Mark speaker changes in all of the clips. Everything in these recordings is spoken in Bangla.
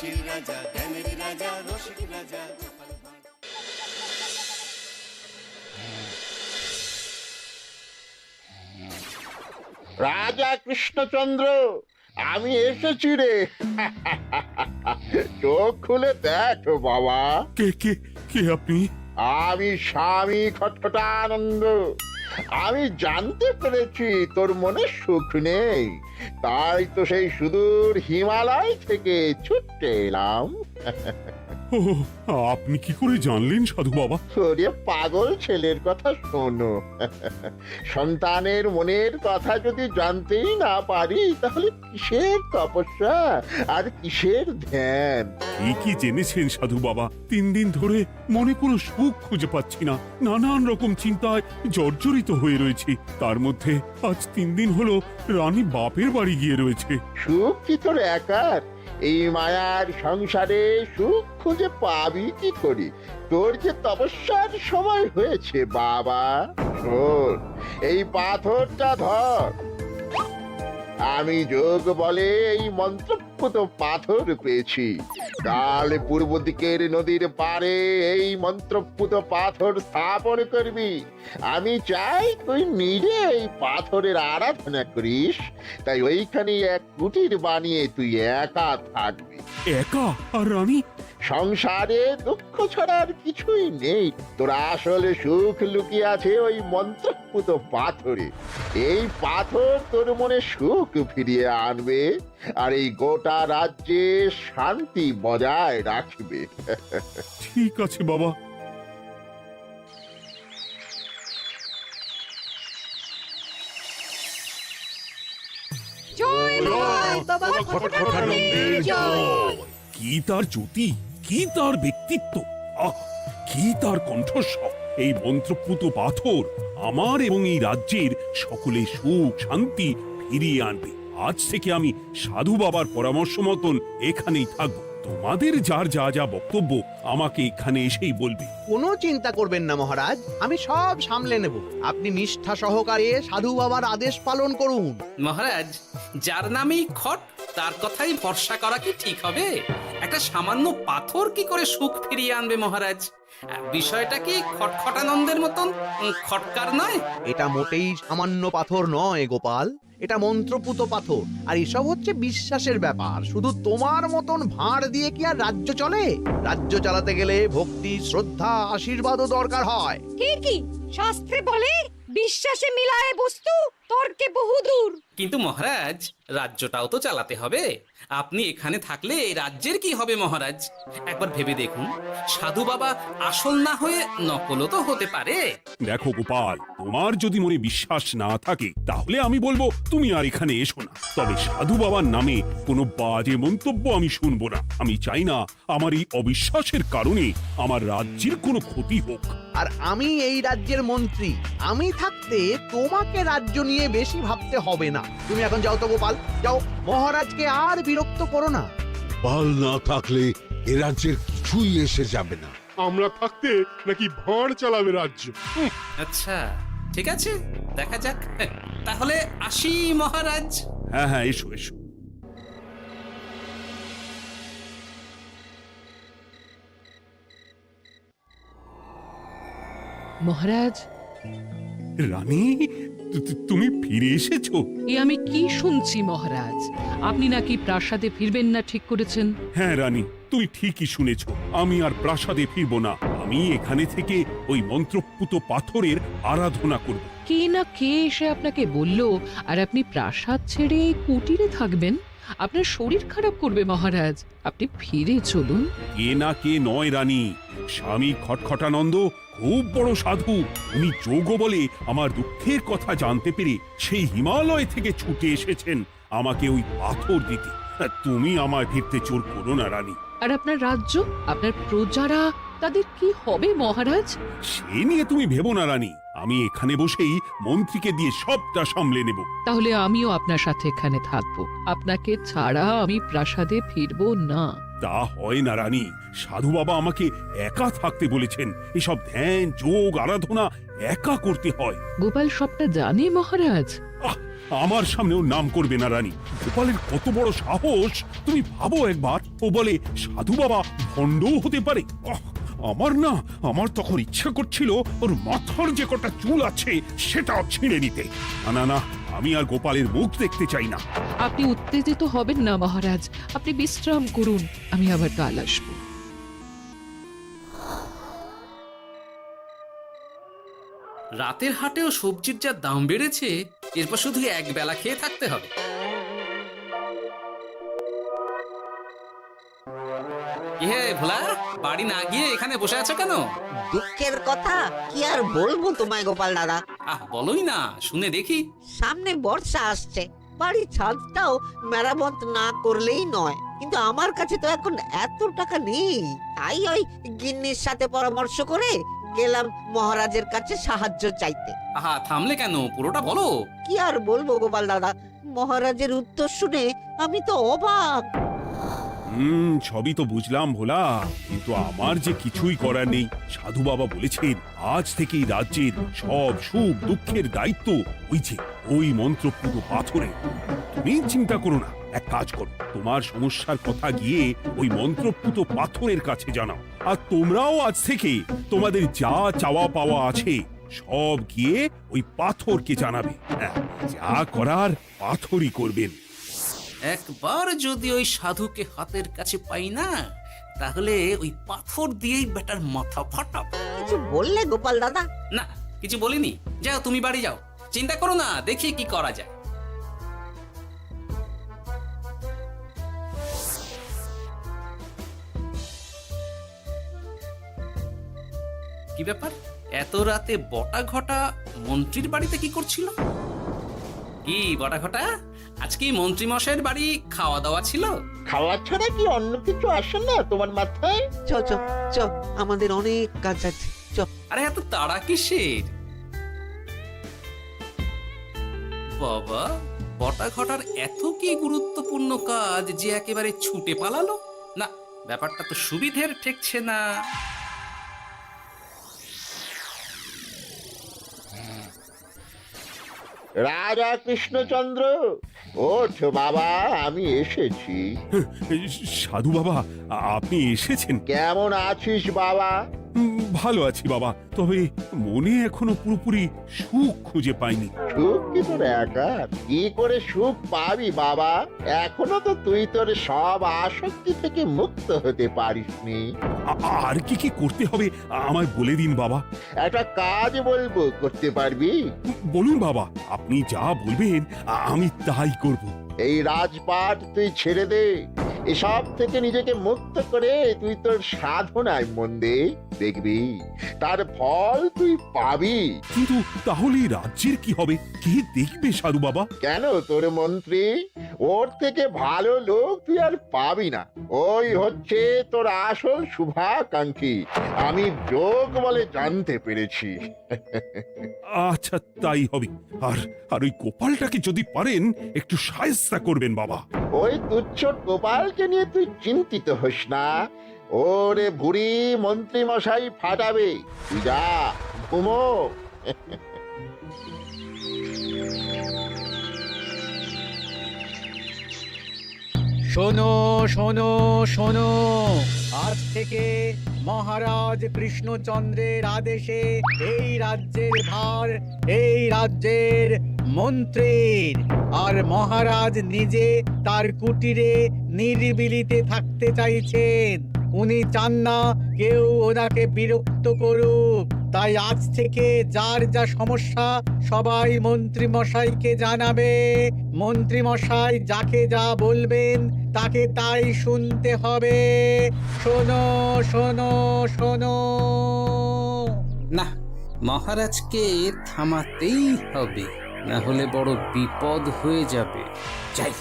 Speaker 1: হাসির রাজা, জ্ঞানের রাজা, রসিক রাজা গোপাল ভাঁড়।
Speaker 2: রাজা কৃষ্ণচন্দ্র, আমি এসেছি রে। চোখ খুলে দেখো বাবা।
Speaker 3: কে কে কে আপনি?
Speaker 2: আমি স্বামী খটখটানন্দ। আমি জানতে পেরেছি তোর মনে সুখ নেই, তাই তো সেই সুদূর হিমালয় থেকে ছুটে এলাম।
Speaker 3: ও, আপনি কি করে জানলেন সাধু বাবা?
Speaker 2: ওরে পাগল ছেলের কথা শোনো। সন্তানের মনের কথা যদি জানতেই না পারি, তাহলে কিসের তপস্যা আর কিসের ধ্যান?
Speaker 3: কি জেনেছেন সাধু বাবা? 3 দিন ধরে মনে কোনো সুখ খুঁজে পাচ্ছি না, নানান রকম চিন্তায় জর্জরিত হয়ে রয়েছি। তার মধ্যে আজ 3 দিন হলো রানী বাপের বাড়ি গিয়ে রয়েছে।
Speaker 2: সুখ কি তোর একার? এই মায়ার সংসারে সুখ খুঁজে পাবি কি করি? তোর যে তপস্যার সময় হয়েছে বাবা। শোন, এই পাথরটা ধর। আমি যোগ বলে এই মন্ত্রপুত পাথর পেয়েছি। কাল পূর্ব দিকের নদীর পাড়ে এই মন্ত্রপুত পাথর স্থাপন করবি। আমি চাই তুই নিজে এই পাথরের আরাধনা করিস। তাই ওইখানে এক কুটির বানিয়ে তুই একা থাকবি।
Speaker 3: একা? আর রানী?
Speaker 2: সংসারে দুঃখ ছাড়ার কিছুই নেই। তোর আসলে সুখ লুকিয়ে আছে ওই মন্ত্রপুত পাথরে। এই পাথর তোর মনে সুখ ফিরিয়ে আনবে আর এই গোটা রাজ্যে শান্তি বজায় রাখবে।
Speaker 3: ঠিক আছে বাবা।
Speaker 4: জয় বাবা খটখটানন্দের জয়।
Speaker 3: কি তার জ্যোতি, কি তার ব্যক্তিত্ব, আহ, কি তার কণ্ঠস্বর! এই মন্ত্রপুত পাথর আমার এবং এই রাজ্যের সকলে সুখ শান্তি ফিরিয়ে আনবে। আজ থেকে আমি সাধু বাবার পরামর্শ মতন এখানেই থাকবো। তোমাদের যার যা যা বক্তব্য আমাকে এখানে এসেই বলবে।
Speaker 5: কোনো চিন্তা করবেন না মহারাজ, আমি সব সামলে নেব। আপনি নিষ্ঠা সহকারে সাধু বাবার আদেশ পালন করুন।
Speaker 6: মহারাজ, যার নামেই খট তার কথাই ভরসা করা কি ঠিক হবে? একটা সামান্য পাথর কি করে সুখ ফিরিয়ে আনবে মহারাজ? বিষয়টা কি খটখটানন্দের মতন খটকার নয়?
Speaker 5: এটা মোটেই সামান্য পাথর নয় গোপাল, এটা মন্ত্রপুত পাথর। আর এসব হচ্ছে বিশ্বাসের ব্যাপার। শুধু তোমার মতন ভাঁড় দিয়ে কি আর রাজ্য চলে? রাজ্য চালাতে গেলে ভক্তি, শ্রদ্ধা, আশীর্বাদও দরকার হয়।
Speaker 4: কি শাস্ত্রে বলে বিশ্বাসে মিলায় বস্তু, তর্কে বহুদূর।
Speaker 6: কিন্তু মহারাজ, রাজ্যটাও তো চালাতে হবে। আপনি এখানে থাকলে এই রাজ্যের কি হবে মহারাজ? একবার ভেবে দেখুন, সাধু বাবা আসল না হয়ে নকলও তো হতে পারে।
Speaker 3: দেখো গোপাল, তোমার যদি মনে বিশ্বাস না থাকে তাহলে আমি বলবো তুমি আর এখানে এসো না। তবে সাধু বাবার নামে কোনো বাজে মন্তব্য আমি শুনবো না। আমি চাই না আমার এই অবিশ্বাসের কারণে আমার রাজ্যের কোনো ক্ষতি হোক।
Speaker 5: আর আমি এই রাজ্যের মন্ত্রী, আমি থাকতে তোমাকে রাজ্য নিয়ে বেশি ভাবতে হবে না। তুমি এখন যাও তো গোপাল, যাও। মহারাজকে আর বিরক্ত করো না।
Speaker 7: পাল না থাকলে এ রাজ্যের কিছুই এসে যাবে না।
Speaker 8: আমরা থাকতে নাকি ভাঁড় চালাবে রাজ্য?
Speaker 6: আচ্ছা, ঠিক আছে, দেখা যাক। তাহলে আসি মহারাজ।
Speaker 3: হ্যাঁ হ্যাঁ, এসো এসো।
Speaker 9: মহারাজ,
Speaker 3: রানী, তুমি ফিরে এসেছো?
Speaker 9: এ আমি কি শুনছি মহারাজ? আপনি নাকি প্রাসাদে ফিরবেন না ঠিক করেছেন?
Speaker 3: হ্যাঁ রানী, তুমি ঠিকই শুনেছো। আমি আর প্রাসাদে ফিরবো না। আমি এখানে থেকে ওই মন্ত্রপুত পাথরের আরাধনা করব।
Speaker 9: কে না কে এসে আপনাকে বলল আর আপনি প্রাসাদ ছেড়ে এই কুটিরে থাকবেন? আপনার শরীর খারাপ করবে মহারাজ, আপনি ফিরে চলুন।
Speaker 3: কে না কে নয় রানী, স্বামী খটখটানন্দ খুব বড় সাধু। উনি যোগ বলে আমার দুঃখের কথা জানতে পেরে সেই হিমালয় থেকে ছুটে এসেছেন আমাকে ওই পাথর দিতে। তুমি আমায় ফিরতে জোর করো না রানী।
Speaker 9: আর আপনার রাজ্য, আপনার প্রজারা, তাদের কি হবে মহারাজ?
Speaker 3: সে নিয়ে তুমি ভেবো না রানী, আমি এখানে বসেই মন্ত্রীকে দিয়ে সবটা সামলে নেব।
Speaker 9: তাহলে আমিও আপনার সাথে এখানে থাকবো। আপনাকে ছাড়া আমি প্রাসাদে ফিরবো না।
Speaker 3: তা হয় না রানী, সাধু বাবা আমাকে একা থাকতে বলেছেন। এসব ধ্যান যোগ আরাধনা একা করতে হয়।
Speaker 9: গোপাল সবটা জানে মহারাজ?
Speaker 3: আহ, আমার সামনেও নাম করবে না রানী। গোপালের কত বড় সাহস তুমি ভাবো একবার। ও বলে সাধু বাবা ভণ্ডও হতে পারে। আমার তখন ইচ্ছা করছিল ওর মাথার যে কটা চুল আছে সেটাও ছিঁড়ে নিতে। না, আমি আর গোপালের মুখ দেখতে চাই না।
Speaker 9: আপনি উত্তেজিত হবেন না মহারাজ, আপনি বিশ্রাম করুন, আমি আবার কাল আসবো।
Speaker 6: রাতের হাটেও সবজির যা দাম বেড়েছে, এরপর শুধু এক বেলা খেয়ে থাকতে হবে। কি হে ভোলা, বাড়ি না গিয়ে এখানে বসে আছো কেন?
Speaker 10: দুঃখের কথা কি আর বলবো তোমায় গোপাল দাদা।
Speaker 6: বলোই না, শুনে দেখি।
Speaker 10: সামনে বর্ষা আসছে, বাড়ির ছাদটাও মেরামত না করলেই নয়। কিন্তু আমার কাছে তো এখন এত টাকা নেই, তাই ওই গিন্নির সাথে পরামর্শ করে গেলাম মহারাজের কাছে সাহায্য চাইতে।
Speaker 6: থামলে কেন, পুরোটা বলো।
Speaker 10: কি আর বলবো গোপাল দাদা, মহারাজের উত্তর শুনে আমি তো অবাক।
Speaker 3: সবই তো বুঝলাম ভোলা, কিন্তু আমার যে কিছুই করার নেই। সাধু বাবা বলেছেন আজ থেকেই রাজ্যের সব সুখ দুঃখের দায়িত্ব ওই মন্ত্রপুত পাথরে। তুমি চিন্তা করো না, এক কাজ করো, তোমার সমস্যার কথা গিয়ে ওই মন্ত্রপুত পাথরের কাছে জানাও। আর তোমরাও আজ থেকে তোমাদের যা চাওয়া পাওয়া আছে সব গিয়ে ওই পাথরকে জানাবে। যা করার পাথরই করবেন।
Speaker 6: একবার যদি ওই সাধুকে হাতের কাছে পাই না, তাহলে ওই পাথর দিয়েই বেটার মাথা ফাটাব।
Speaker 10: কিছু বললে গোপাল দাদা?
Speaker 6: না, কিছু বলিনি। যাও, তুমি বাড়ি যাও, চিন্তা করো না, দেখি কি করা যায়। কি ব্যাপার, এত রাতে বটা ঘটা মন্ত্রীর বাড়িতে কি করছিল? কি বটা ঘটা, আজকে মন্ত্রী মশাইয়ের বাড়ি খাওয়া দাওয়া ছিল?
Speaker 2: খাওয়া ছাড়া কি অন্য কিছু আসে না তোমার মাথায়?
Speaker 10: চ চ চ, আমাদের অনেক কাজ আছে, চ।
Speaker 6: আরে এত তাড়া কিসের? বাবা, বটা ঘটার এত কি গুরুত্বপূর্ণ কাজ যে একেবারে ছুটে পালালো? না, ব্যাপারটা তো সুবিধের ঠেকছে না।
Speaker 2: রাজা কৃষ্ণচন্দ্র, ওঠ বাবা, আমি এসেছি।
Speaker 3: সাধু বাবা, আপনি এসেছেন?
Speaker 2: কেমন আছিস বাবা?
Speaker 3: ভালো আছি বাবা, তবে মনে এখনো পুরোপুরি সুখ খুঁজে পাইনি।
Speaker 2: সুখ কি তোর একার? কি করে সুখ পাবি বাবা? এখনো তো তুই তোর সব আসক্তি থেকে মুক্ত হতে পারিসনি।
Speaker 3: আর কি কি করতে হবে আমায় বলে দিন বাবা।
Speaker 2: একটা কাজ বলবো, করতে পারবি?
Speaker 3: বলুন বাবা, আপনি যা বলবেন আমি তাই করব।
Speaker 2: এই রাজপাট তুই ছেড়ে দে, এসব থেকে নিজেকে মুক্ত করে তুই তোর সাধনায় মন দে, দেখবি তার ফল তুই পাবি।
Speaker 3: কিন্তু তাহলে রাজ্যের কি হবে? কে দেখবে সাধু বাবা?
Speaker 2: কেন, তোর মন্ত্রী, ওর থেকে ভালো লোক তুই আর পাবি না। ওই হচ্ছে তোর আসল শুভাকাঙ্ক্ষী, আমি যোগ বলে জানতে পেরেছি।
Speaker 3: আচ্ছা, তাই হবে। আর ওই গোপালটাকে যদি পারেন একটু সাহায্য করবেন বাবা।
Speaker 2: ওই তুচ্ছ গোপালকে নিয়ে তুই চিন্তিত হোস না, ওরে ভুড়ি মন্ত্রী মশাই ফাটাবে। তুই যা, ঘুমো।
Speaker 11: শোনো শোনো শোনো, আজ থেকে মহারাজ কৃষ্ণচন্দ্রের আদেশে এই রাজ্যের ভার এই রাজ্যের মন্ত্রীর। আর মহারাজ নিজে তার কুটিরে নিরিবিলিতে থাকতে চাইছেন। উনি চান না কেউ ওনাকে বিরক্ত করুক। তাই আজ থেকে যার যা সমস্যা সবাই মন্ত্রী মশাইকে জানাবে। মন্ত্রী মশাই যাকে যা বলবেন তাকে তাই শুনতে হবে। শোনো শোনো শোনো।
Speaker 6: না, মহারাজকে থামাতেই হবে, না হলে বড় বিপদ হয়ে যাবে। যাই।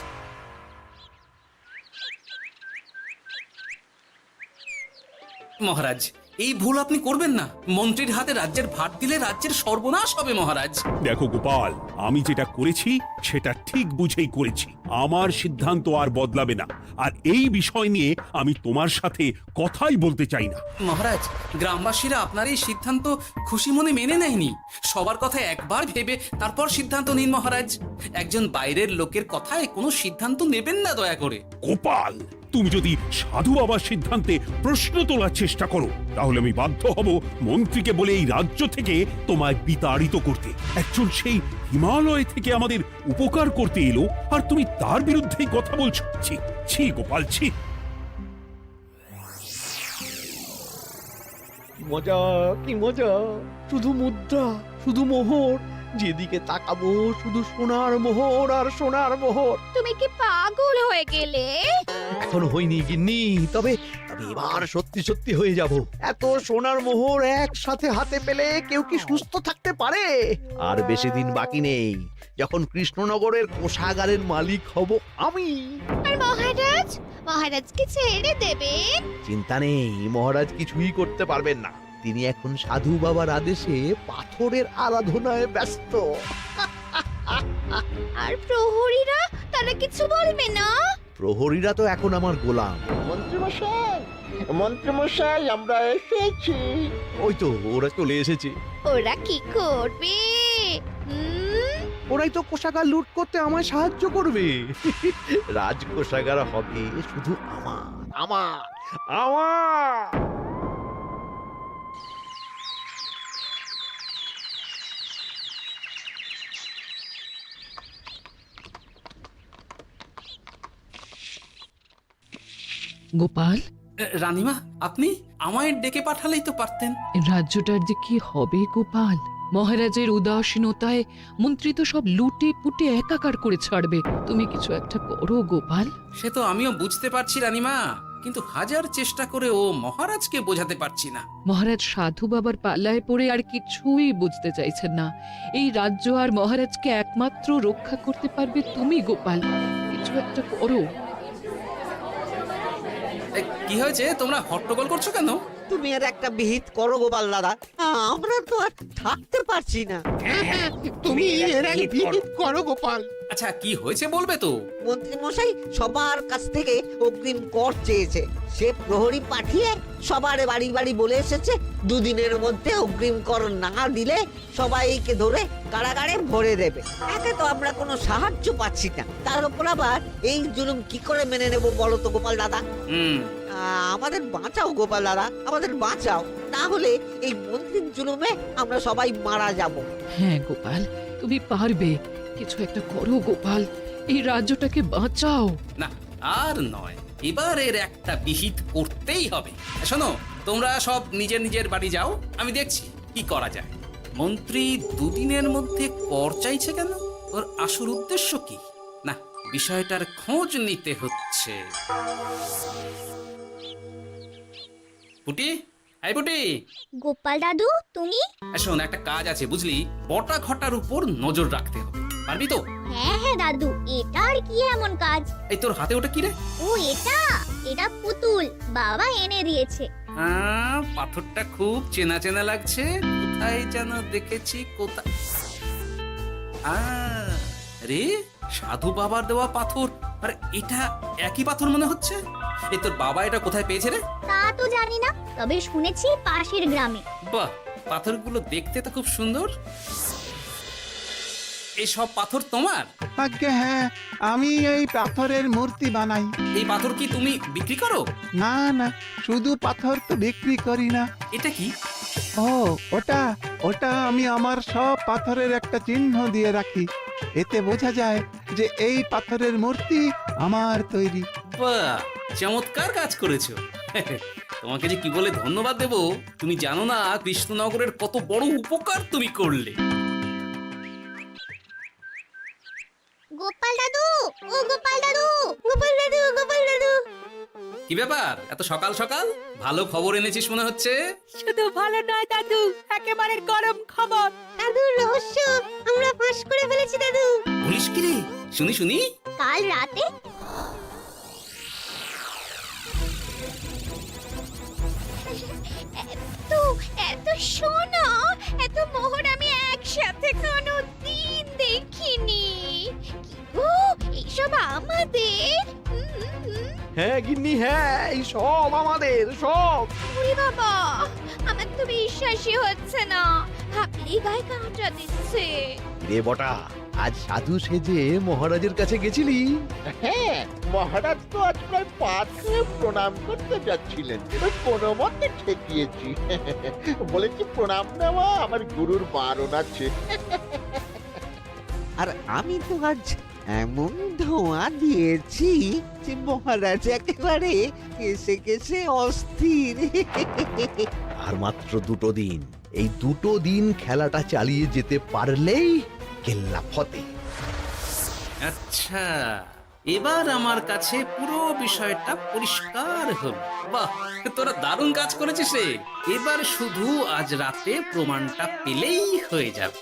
Speaker 6: মহারাজ, এই ভুল আপনি করবেন না। মন্ত্রীর হাতে রাজ্যের ভার দিলে রাজ্যের সর্বনাশ হবে মহারাজ।
Speaker 3: দেখো গোপাল, আমি যেটা করেছি সেটা ঠিক বুঝেই করেছি। আমার সিদ্ধান্ত আর বদলাবে না, আর এই বিষয় নিয়ে আমি তোমার সাথে কথাই বলতে চাই না।
Speaker 6: মহারাজ, গ্রামবাসীরা আপনার এই সিদ্ধান্ত খুশি মনে মেনে নেয়নি। সবার কথা একবার ভেবে তারপর সিদ্ধান্ত নিন মহারাজ। একজন বাইরের লোকের কথায় কোনো সিদ্ধান্ত নেবেন না দয়া করে।
Speaker 3: গোপাল, তুমি যদি সাধু বাবার সিদ্ধান্তে প্রশ্ন তোলার চেষ্টা করো তাহলে আমি বাধ্য হব মন্ত্রীকে বলে এই রাজ্য থেকে তোমায় বিতাড়িত করতে। একজন সেই হিমালয় থেকে আমাদের উপকার করতে এলো, আর তুমি তার বিরুদ্ধেই কথা বলছো। ছি ছি গোপাল, ছি।
Speaker 5: মজা, কি মজা! শুধু মুদ্রা, শুধু মোহর, যেদিকে তাকাবো শুধু সোনার মোহর আর সোনার মোহর।
Speaker 4: তুমি কি পাগল হয়ে গেলে?
Speaker 5: এখনো হয়নি গিন্নি, তবে এবার সত্যি সত্যি হয়ে যাব। এত সোনার মোহর একসাথে হাতে পেলে কেউ কি সুস্থ থাকতে পারে? আর বেশি দিন বাকি নেই যখন কৃষ্ণনগরের কোষাগারের মালিক হব আমি।
Speaker 4: আর মহারাজকে ছেড়ে দেবেন?
Speaker 5: চিন্তা নেই, মহারাজ কিছুই করতে পারবেন না। তিনি এখন সাধু বাবার আদেশে পাথরের আরাধনায় ব্যস্ত।
Speaker 4: আর প্রহরীরা, তারা কিছু বলবে না?
Speaker 5: প্রহরীরা তো এখন আমার গোলাম।
Speaker 2: মন্ত্রীমশাই, আমরা এসেছি।
Speaker 5: ওই তো ওরা চলে এসেছে।
Speaker 4: ওরা কি করবে?
Speaker 5: ওরাই তো কোষাগার লুট করতে আমায় সাহায্য করবে। রাজকোষাগার হবে শুধু আমার, আমার, আমার।
Speaker 9: গোপাল,
Speaker 6: রানীমা, আপনি আমায় ডেকে পাঠালেই তো পারতেন।
Speaker 9: রাজ্যটার যে কি হবে গোপাল? মহারাজের উদাসীনতায় মন্ত্রী তো সব লুটে পুটে একাকার করে ছাড়বে। তুমি কিছু একটা করো গোপাল।
Speaker 6: সে তো আমিও বুঝতে পারছি রানীমা, কিন্তু হাজার চেষ্টা করে ও মহারাজকে বোঝাতে পারছি না।
Speaker 9: মহারাজ সাধু বাবার পাল্লায় পড়ে আর কিছুই বুঝতে চাইছেন না। এই রাজ্য আর মহারাজকে একমাত্র রক্ষা করতে পারবে তুমি গোপাল। কিছু একটা করো।
Speaker 6: কি হয়েছে? তোমরা হট্টগোল করছো কেন?
Speaker 10: তুমি আর একটা বিহিত করো গোপাল দাদা, আমরা তো আর থাকতে পারছি না।
Speaker 2: তুমি এর আগে বিহিত করো গোপাল।
Speaker 6: আচ্ছা, কি হয়েছে বলবে তো?
Speaker 10: মন্ত্রী মশাই সবার কাছ থেকে অগ্রিম কর চেয়েছে। সে প্রহরী পাঠিয়ে সবার বাড়ি বাড়ি বলে এসেছে দুদিনের মধ্যে অগ্রিম কর না দিলে সবাইকে ধরে কারাগারে ভরে দেবে। একে তো আমরা কোনো সাহায্য পাচ্ছি না, তার উপর আবার এই জুলুম কি করে মেনে নেব বলো তো গোপাল দাদা? আমাদের বাঁচাও গোপাল দাদা, আমাদের বাঁচাও, না হলে এই মন্ত্রীর জুলুমে আমরা সবাই মারা যাব।
Speaker 9: হ্যাঁ গোপাল, তুমি পারবে। কিছু একটা করো গোপাল, এই রাজ্যটাকে বাঁচাও।
Speaker 6: না, আর নয়, এবার এর একটা বিহিত করতেই হবে। শোনো, তোমরা সব নিজের নিজের বাড়ি যাও, আমি দেখছি কি করা যায়। মন্ত্রী দুদিনের মধ্যে কর চাইছে কেন? ওর আসল উদ্দেশ্য কি? না, বিষয়টার খোঁজ নিতে হচ্ছে। পুটি, এই পুটি।
Speaker 4: গোপাল দাদু, তুমি?
Speaker 6: শোন, একটা কাজ আছে বুঝলি, বটা ঘটার উপর নজর রাখতে হবে। পারবি তো?
Speaker 4: হ্যাঁ হ্যাঁ দাদু, এটা আর কি এমন কাজ?
Speaker 6: এই তোর হাতে ওটা কি রে?
Speaker 4: ও এটা পুতুল, বাবা এনে দিয়েছে।
Speaker 6: পাথরটা খুব চেনা চেনা লাগছে, কোথায় যেন দেখেছি। কোথায়? রে, সাধু বাবার দেওয়া পাথর। আরে এটা একই পাথর মনে হচ্ছে। এই তোর বাবা এটা কোথায় পেয়েছে রে?
Speaker 4: তা তো জানি না, তবে শুনেছি পাশের গ্রামে।
Speaker 6: বাহ, পাথরগুলো দেখতে তো খুব সুন্দর। এই সব পাথর তোমার?
Speaker 12: আজ্ঞে হ্যাঁ, আমি এই পাথরের মূর্তি বানাই।
Speaker 6: এই পাথর কি তুমি বিক্রি করো?
Speaker 12: না না, শুধু পাথর তো বিক্রি করি না।
Speaker 6: এটা কি?
Speaker 12: ও, ওটা আমি আমার সব পাথরের একটা চিহ্ন দিয়ে রাখি। এতে বোঝা যায় যে এই পাথরের মূর্তি আমার তৈরি।
Speaker 6: বাহ, চমৎকার কাজ করেছো। তোমাকে যে কি বলে ধন্যবাদ দেব তুমি জানো না। কৃষ্ণনগরের কত বড় উপকার তুমি করলে।
Speaker 4: গোপাল দাদু, ও গোপাল দাদু, গোপাল দাদু, গোপাল দাদু।
Speaker 6: কি ব্যাপার, এত সকাল সকাল? ভালো খবর এনেছিস মনে হচ্ছে।
Speaker 4: শুধু ভালো নয় দাদু, একেবারে গরম খবর। দাদু, রহস্য আমরা ফাঁস করে ফেলেছি দাদু।
Speaker 6: বলিস কি রে? শুনি শুনি।
Speaker 4: কাল রাতে এত সোনা এত মোহর আমি একসাথে কোনো দিন দেখিনি কি গো এইসব আমাদের
Speaker 5: হ্যাঁ গিন্নি, হ্যাঁ, এই সব আমাদের, সব।
Speaker 4: ওরে বাবা আমার তো বিশ্বাসই হচ্ছে না ভাবলেই গায়ে কাঁটা দিচ্ছে
Speaker 5: রে বটা, আজ সাধু সেজে মহারাজের কাছে গেছিলি?
Speaker 2: হ্যাঁ, মহারাজ তো আজ প্রায় পা ছুঁয়ে প্রণাম করতে যাচ্ছিলেন, ওই কোনো মতে ঠেকিয়েছি। বলেছি প্রণাম নেওয়া আমার গুরুর বারণ আছে।
Speaker 10: আর আমি তো আজ এমন ধোঁয়া দিয়েছি যে মহারাজ একেবারে কেসে কেসে অস্থির।
Speaker 5: আর মাত্র 2 দিন, এই 2 দিন খেলাটা চালিয়ে যেতে পারলেই কেল্লা ফতে।
Speaker 6: আচ্ছা, এবার আমার কাছে পুরো বিষয়টা পরিষ্কার হলো। বাহ, তোরা দারুণ কাজ করেছিস রে। এবার শুধু আজ রাতে প্রমাণটা পেলেই হয়ে যাবে।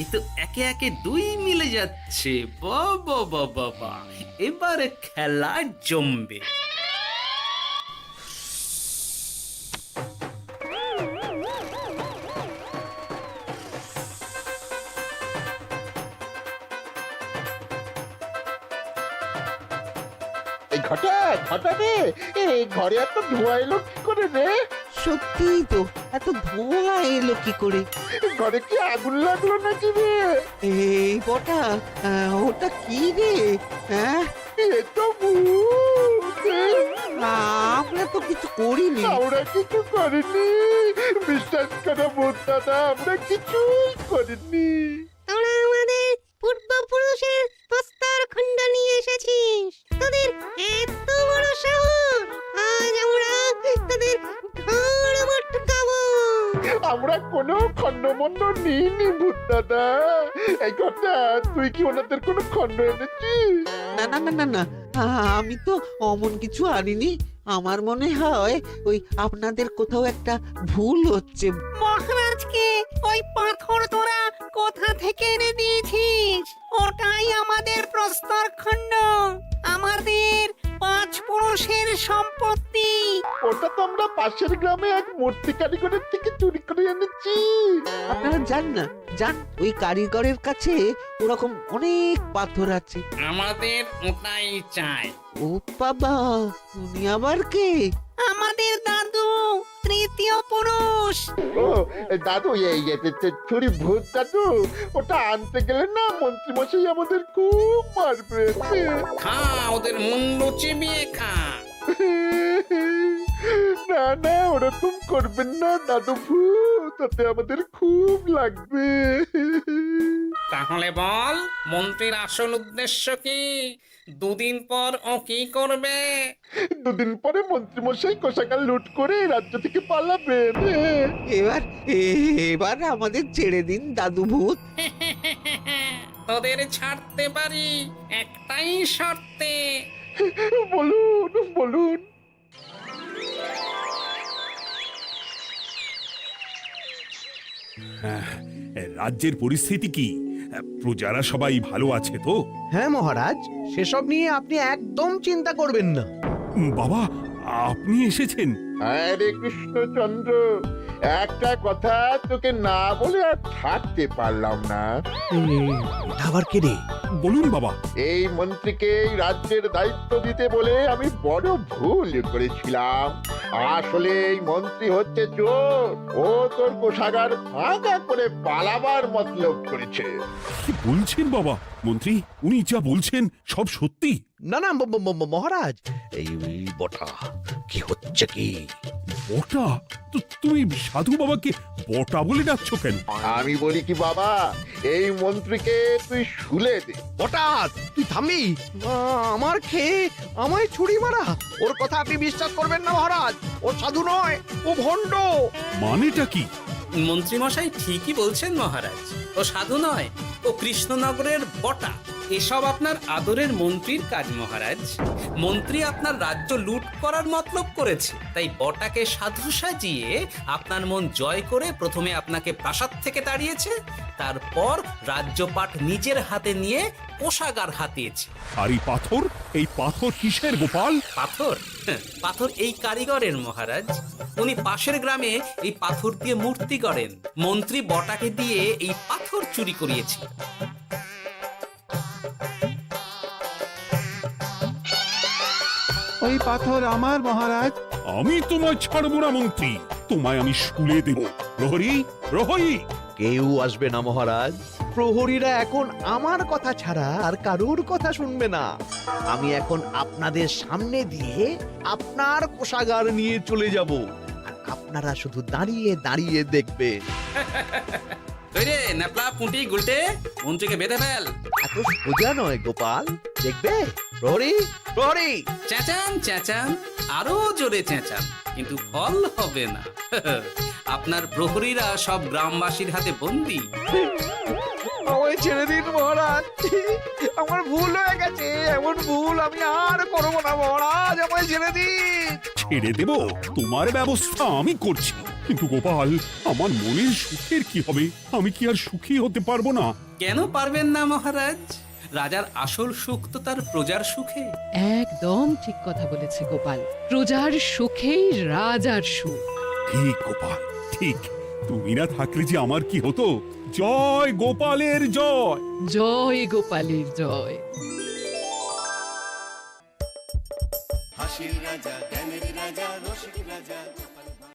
Speaker 6: এই তো একে একে 2 মিলে যাচ্ছে। বাবা বাবা বাবা, এবার খেলা জমবে।
Speaker 2: এই ঘটা ঘটা রে, এই ঘরে এত ধোঁয়া এলো কি করে রে?
Speaker 10: সত্যিই তো, এত ধোঁয়া এলো কি করে?
Speaker 2: ঘরে কি আগুন লাগলো নাকি রে?
Speaker 10: এই বটা, ওটা কি রে? হ্যাঁ,
Speaker 2: এ তো ভূত।
Speaker 10: আমরা তো কিছু করিনি।
Speaker 2: আমরা কিছু করিনি, বিশ্বাস করো ভূত দাদা, আমরা কিছুই করিনি।
Speaker 4: তোরা আমাদের পূর্বপুরুষের প্রস্তর খণ্ড নিয়ে এসেছিস তোদের এত বড় সাহস আজ আমরা তোদের ঘর মটকাবো
Speaker 2: আমরা কোনো খণ্ডমণ্ড নিইনি ভূত দাদা। এই কথা, তুই কি ওনাদের কোনো খণ্ড এনেছিস?
Speaker 10: না না না না না, আমি তো অমন কিছু আনিনি। আমার মনে হয় ওই আপনাদের কোথাও একটা ভুল হচ্ছে।
Speaker 4: মহারাজকে ওই পাথর তোরা কোথা থেকে এনে দিয়েছিস? ওটাই আমাদের প্রস্তর খণ্ড, আমাদের 5 পুরুষের সম্পত্তি।
Speaker 2: ওটা তো আমরা পাশের গ্রামে এক মূর্তি কারিগরের থেকে চুরি করে এনেছি।
Speaker 10: আপনারা যান না, যান, ওই কারিগরের কাছে ওরকম অনেক পাথর আছে।
Speaker 6: আমাদের ওটাই চাই।
Speaker 10: ও বাবা, উনি আবার কে?
Speaker 4: আমাদের দাদু তৃতীয় পুরুষ।
Speaker 2: ও দাদু, এই চুরি ভূত দাদু, ওটা আনতে গেলে না মন্ত্রী মশাই আমাদের খুব মারবে।
Speaker 6: খা, ওদের মুন্ডু চিবিয়ে খা।
Speaker 2: না না, ওরকম করবেন না দাদু ভূত, তাতে আমাদের খুব লাগবে।
Speaker 6: তাহলে বল, মন্ত্রীর আসল উদ্দেশ্য কি? 2 দিন পর ও কি করবে?
Speaker 2: 2 দিন পরে মন্ত্রী মশাই কোষাগার লুট করে রাজ্য থেকে পালাবেন।
Speaker 10: এবার আমাদের ছেড়ে দিন দাদু ভূত।
Speaker 6: তোদের ছাড়তে পারি একটাই শর্তে।
Speaker 2: বলুন বলুন।
Speaker 3: রাজ্যের পরিস্থিতি কি? প্রজারা সবাই ভালো আছে তো?
Speaker 5: হ্যাঁ মহারাজ, সেসব নিয়ে আপনি একদম চিন্তা করবেন না।
Speaker 3: বাবা, আপনি এসেছেন?
Speaker 2: আরে কৃষ্ণচন্দ্র, একটা কথা তোকে না বলে আর থাকতে পারলাম না।
Speaker 5: এটা আবার কে রে?
Speaker 3: বলুন বাবা।
Speaker 2: এই মন্ত্রীকে এই রাজ্যের দায়িত্ব দিতে বলে আমি বড় ভুল করেছিলাম। আসলে এই মন্ত্রী হচ্ছে চোর, ও তোর কোষাগার ফাঁকা করে পালাবার মতলব করেছে।
Speaker 3: কি বলছেন বাবা? মন্ত্রী, উনি যা বলছেন সব সত্যি?
Speaker 5: না না মহারাজ, এই বটা কি হচ্ছে কি?
Speaker 3: বটা? তো তুমি সাধু বাবাকে বটা বলে ডাকছো কেন?
Speaker 2: আমি বলি কি বাবা, এই মন্ত্রীকে তুই শুলে দে।
Speaker 5: বটা, তুই থামবি? আমার খেয়ে আমায় ছুরি মারা? ওর কথা আপনি বিশ্বাস করবেন না মহারাজ, ও সাধু নয়, ও ভণ্ড।
Speaker 3: মানেটা কি?
Speaker 6: মন্ত্রী মশাই ঠিকই বলছেন মহারাজ। ও সাধু নয়, ও কৃষ্ণনগরের বটা, এসব আপনার আদরের মন্ত্রীর কাজ মহারাজ। মন্ত্রী আপনার রাজ্য লুট করার মতলব করেছে, তাই বটাকে সাধু সাজিয়ে আপনার মন জয় করে প্রথমে আপনাকে প্রাসাদ থেকে তাড়িয়েছে, তারপর রাজ্যপাট নিজের হাতে নিয়ে কোষাগার হাতিয়েছে।
Speaker 3: আর এই পাথর কিসের গোপাল?
Speaker 6: পাথর? পাথর এই কারিগরের মহারাজ। উনি পাশের গ্রামে এই পাথর দিয়ে মূর্তি গড়েন। মন্ত্রী বটাকে দিয়ে এই পাথর চুরি করিয়েছে।
Speaker 12: ওই পাথর আমার মহারাজ।
Speaker 3: আমি তোমায় ছাড়বো না মন্ত্রী, তোমায় আমি শুলে দেব। প্রহরী, প্রহরী!
Speaker 5: কেউ আসবে না মহারাজ। প্রহরীরা এখন আমার কথা ছাড়া আর কারোর কথা শুনবে না। আমি এখন আপনাদের সামনে দিয়ে আপনার কোষাগার নিয়ে চলে যাব, আর আপনারা শুধু দাঁড়িয়ে দাঁড়িয়ে দেখবেন।
Speaker 6: রে ন্যাপলা পুঁটি গুলটে, মন্ত্রীকে বেঁধে ফেল।
Speaker 5: এত সোজা নয় গোপাল, দেখবে? প্রহরী, প্রহরী!
Speaker 6: চেঁচান চেঁচান, আরো জোরে চেঁচান, কিন্তু ফল হবে না। আপনার প্রহরীরা সব গ্রামবাসীর হাতে বন্দী।
Speaker 5: আমায় ছেড়ে দিন মহারাজ, আমার ভুল হয়ে গেছে। এমন ভুল আমি আর করবো না মহারাজ, আমায় ছেড়ে দিন।
Speaker 3: ছেড়ে দেব? তোমার ব্যবস্থা আমি করছি। কিন্তু গোপাল, আমার মনের সুখের কি হবে? আমি কি আর সুখী হতে পারবো না?
Speaker 6: কেন পারবেন না মহারাজ? রাজার আসল সুখ তো তার প্রজার সুখে।
Speaker 9: একদম ঠিক কথা বলেছে গোপাল। প্রজার সুখেই রাজার সুখ।
Speaker 3: ঠিক গোপাল, ঠিক। তুমি না থাকলে যে আমার কি হতো? জয় গোপালের জয়!
Speaker 9: জয় গোপালের জয়!
Speaker 1: হাসির রাজা, জ্ঞানের রাজা, রসিক রাজা।